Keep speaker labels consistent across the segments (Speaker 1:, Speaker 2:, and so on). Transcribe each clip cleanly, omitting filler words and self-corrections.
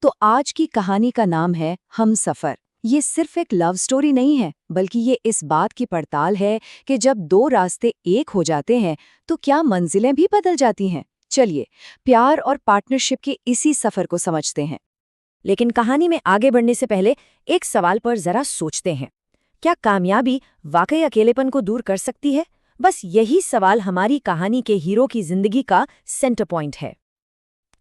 Speaker 1: तो आज की कहानी का नाम है हमसफर। ये सिर्फ एक लव स्टोरी नहीं है, बल्कि ये इस बात की पड़ताल है कि जब दो रास्ते एक हो जाते हैं तो क्या मंजिलें भी बदल जाती हैं। चलिए प्यार और पार्टनरशिप के इसी सफर को समझते हैं।
Speaker 2: लेकिन कहानी में आगे बढ़ने से पहले एक सवाल पर जरा सोचते हैं। क्या कामयाबी वाकई अकेलेपन को दूर कर सकती है? बस यही सवाल हमारी कहानी के हीरो की जिंदगी का सेंटर पॉइंट है।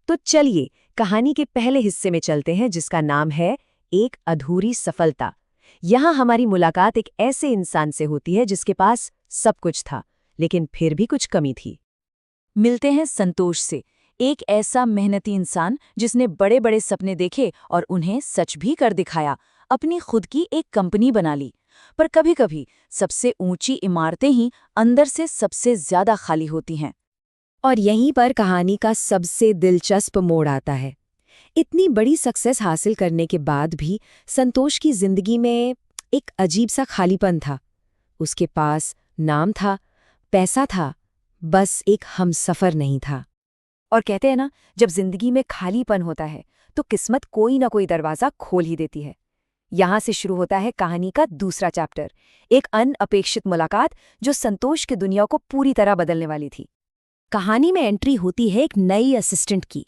Speaker 2: तो चलिए कहानी के पहले हिस्से में चलते हैं, जिसका नाम है एक अधूरी सफलता। यहाँ हमारी मुलाकात एक ऐसे इंसान से होती है जिसके पास सब कुछ था, लेकिन फिर भी कुछ कमी थी। मिलते हैं संतोष से, एक ऐसा मेहनती इंसान जिसने बड़े बड़े सपने देखे और उन्हें सच भी कर दिखाया, अपनी खुद की एक कंपनी बना ली। पर कभी-कभी सबसे ऊंची इमारतें ही अंदर से सबसे ज्यादा खाली होती हैं। और यहीं पर कहानी का सबसे दिलचस्प मोड़ आता है। इतनी बड़ी सक्सेस हासिल करने के बाद भी संतोष की जिंदगी में एक अजीब सा खालीपन था। उसके पास नाम था, पैसा था, बस एक हमसफर नहीं था। और कहते हैं ना, जब जिंदगी में खालीपन होता है तो किस्मत कोई ना कोई दरवाजा खोल ही देती है। यहां से शुरू होता है कहानी का दूसरा चैप्टर, एक अनअपेक्षित मुलाकात जो संतोष की दुनिया को पूरी तरह बदलने वाली थी। कहानी में एंट्री होती है एक नई असिस्टेंट की।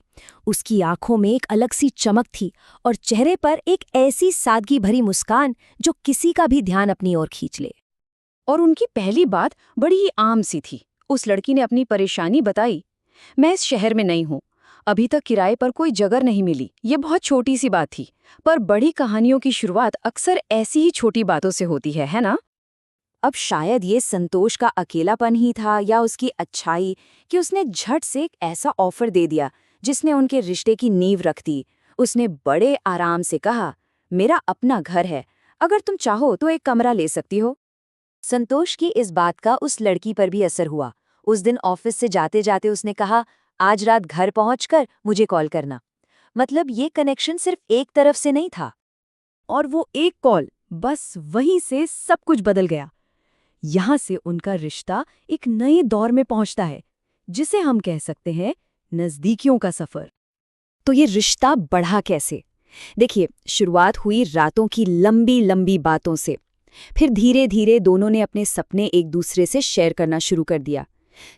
Speaker 2: उसकी आंखों में एक अलग सी चमक थी और चेहरे पर एक ऐसी सादगी भरी मुस्कान जो किसी का भी ध्यान अपनी ओर खींच ले।
Speaker 1: और उनकी पहली बात बड़ी ही आम सी थी। उस लड़की ने अपनी परेशानी बताई। मैं इस शहर में नहीं हूँ, अभी तक किराए पर कोई जगह नहीं मिली। ये बहुत छोटी सी बात थी, पर बड़ी कहानियों की शुरुआत अक्सर ऐसी ही छोटी बातों से होती है ना? अब शायद ये संतोष का अकेलापन ही था या उसकी अच्छाई कि उसने झट से एक ऐसा ऑफर दे दिया जिसने उनके रिश्ते की नींव रख दी। उसने बड़े आराम से कहा, मेरा अपना घर है, अगर तुम चाहो तो एक कमरा ले सकती हो। संतोष की इस बात का उस लड़की पर भी असर हुआ। उस दिन ऑफिस से जाते जाते उसने कहा, आज रात घर पहुंचकर मुझे कॉल करना। मतलब ये कनेक्शन सिर्फ एक तरफ से नहीं था।
Speaker 2: और वो एक कॉल, बस वहीं से सब कुछ बदल गया। यहाँ से उनका रिश्ता एक नए दौर में पहुंचता है, जिसे हम कह सकते हैं नजदीकियों का सफर। तो ये रिश्ता बढ़ा कैसे? देखिए, शुरुआत हुई रातों की लंबी लंबी बातों से। फिर धीरे धीरे दोनों ने अपने सपने एक दूसरे से शेयर करना शुरू कर दिया।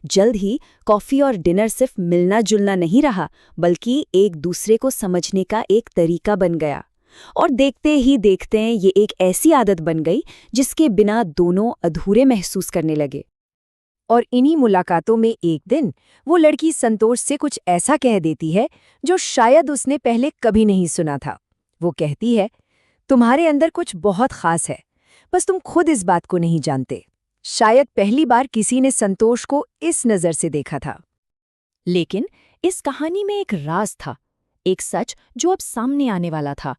Speaker 2: जल्द ही कॉफी और डिनर सिर्फ मिलना जुलना नहीं रहा, बल्कि एक दूसरे को समझने का एक तरीका बन गया। और देखते ही देखते ये एक ऐसी आदत बन गई जिसके बिना दोनों अधूरे महसूस करने लगे। और इन्हीं मुलाकातों में एक दिन वो लड़की संतोष से कुछ ऐसा कह देती है जो शायद उसने पहले कभी नहीं सुना था। वो कहती है, तुम्हारे अंदर कुछ बहुत खास है, बस तुम खुद इस बात को नहीं जानते। शायद पहली बार किसी ने संतोष को इस नज़र से देखा था। लेकिन इस कहानी में एक राज था, एक सच जो अब सामने आने वाला था।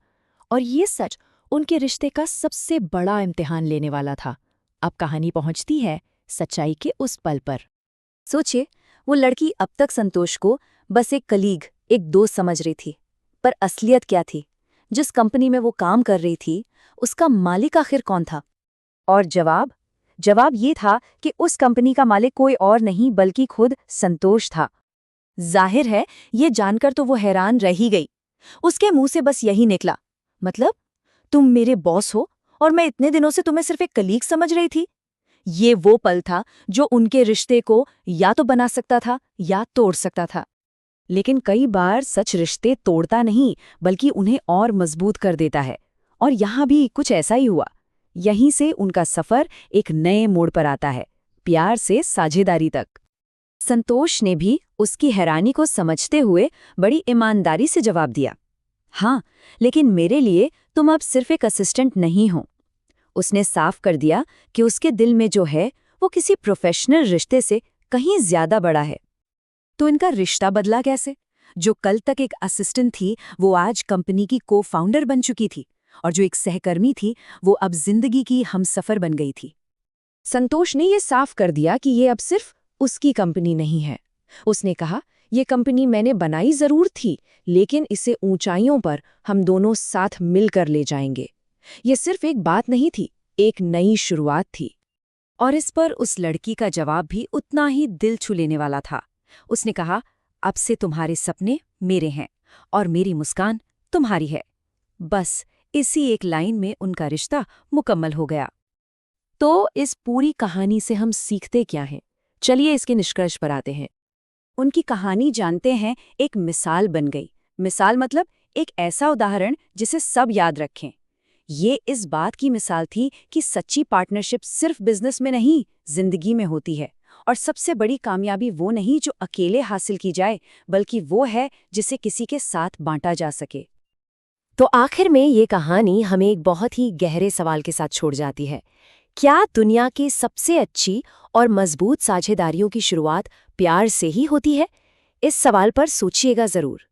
Speaker 2: और ये सच उनके रिश्ते का सबसे बड़ा इम्तिहान लेने वाला था। अब कहानी पहुंचती है सच्चाई के उस पल पर।
Speaker 1: सोचिए, वो लड़की अब तक संतोष को बस एक कलीग, एक दोस्त समझ रही थी, पर असलियत क्या थी? जिस कंपनी में वो काम कर रही थी, उसका मालिक आखिर कौन था? और जवाब ये था कि उस कंपनी का मालिक कोई और नहीं बल्कि खुद संतोष था। जाहिर है, ये जानकर तो वो हैरान रह ही गई। उसके मुंह से बस यही निकला, मतलब तुम मेरे बॉस हो और मैं इतने दिनों से तुम्हें सिर्फ एक कलीग समझ रही थी। ये वो पल था जो उनके रिश्ते को या तो बना सकता था या तोड़ सकता था। लेकिन कई बार सच रिश्ते तोड़ता नहीं, बल्कि उन्हें और मजबूत कर देता है। और यहाँ भी कुछ ऐसा ही हुआ। यहीं से उनका सफर एक नए मोड़ पर आता है, प्यार से साझेदारी तक। संतोष ने भी उसकी हैरानी को समझते हुए बड़ी ईमानदारी से जवाब दिया, हाँ, लेकिन मेरे लिए तुम अब सिर्फ एक असिस्टेंट नहीं हो। उसने साफ कर दिया कि उसके दिल में जो है वो किसी प्रोफेशनल रिश्ते से कहीं ज्यादा बड़ा है। तो इनका रिश्ता बदला कैसे? जो कल तक एक असिस्टेंट थी, वो आज कंपनी की को फाउंडर बन चुकी थी, और जो एक सहकर्मी थी, वो अब जिंदगी की हमसफर बन गई थी। संतोष ने ये साफ कर दिया कि ये अब सिर्फ उसकी कंपनी नहीं है। उसने कहा, ये कंपनी मैंने बनाई जरूर थी, लेकिन इसे ऊंचाइयों पर हम दोनों साथ मिलकर ले जाएंगे। ये सिर्फ एक बात नहीं थी, एक नई शुरुआत थी। और इस पर उस लड़की का जवाब भी उतना ही दिल छू लेने वाला था। उसने कहा, अब से तुम्हारे सपने मेरे हैं और मेरी मुस्कान
Speaker 2: तुम्हारी है। बस इसी एक लाइन में उनका रिश्ता मुकम्मल हो गया।
Speaker 1: तो इस पूरी कहानी से हम सीखते क्या हैं? चलिए इसके निष्कर्ष पर आते हैं।
Speaker 2: उनकी कहानी जानते हैं एक मिसाल बन गई। मिसाल मतलब एक ऐसा उदाहरण जिसे सब याद रखें। ये इस बात की मिसाल थी कि सच्ची पार्टनरशिप सिर्फ बिजनेस में नहीं, जिंदगी में होती है। और सबसे बड़ी कामयाबी वो नहीं जो अकेले हासिल की जाए, बल्कि वो है जिसे किसी के साथ बांटा जा सके।
Speaker 1: तो आखिर में ये कहानी हमें एक बहुत ही गहरे सवाल के साथ छोड़ जाती है। क्या दुनिया की सबसे अच्छी और मजबूत साझेदारियों की शुरुआत प्यार से ही होती है? इस सवाल पर सोचिएगा जरूर।